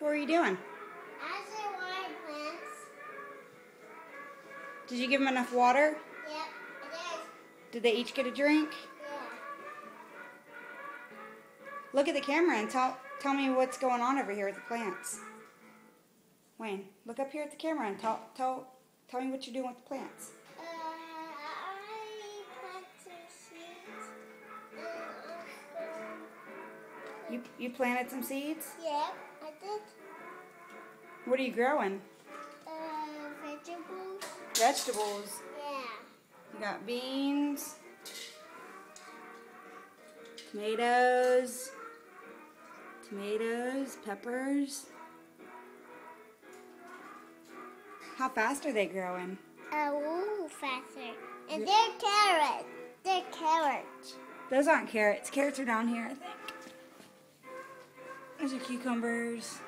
What were you doing? I said water plants. Did you give them enough water? Yep, it is. Did they each get a drink? Yeah. Look at the camera and tell me what's going on over here with the plants. Wayne, look up here at the camera and tell me what you're doing with the plants. I planted seeds. You planted some seeds? Yep, I did. What are you growing? Vegetables. Vegetables. Yeah. You got beans, tomatoes, peppers. How fast are they growing? Faster. And they're carrots. They're carrots. Those aren't carrots. Carrots are down here, I think. Those are cucumbers.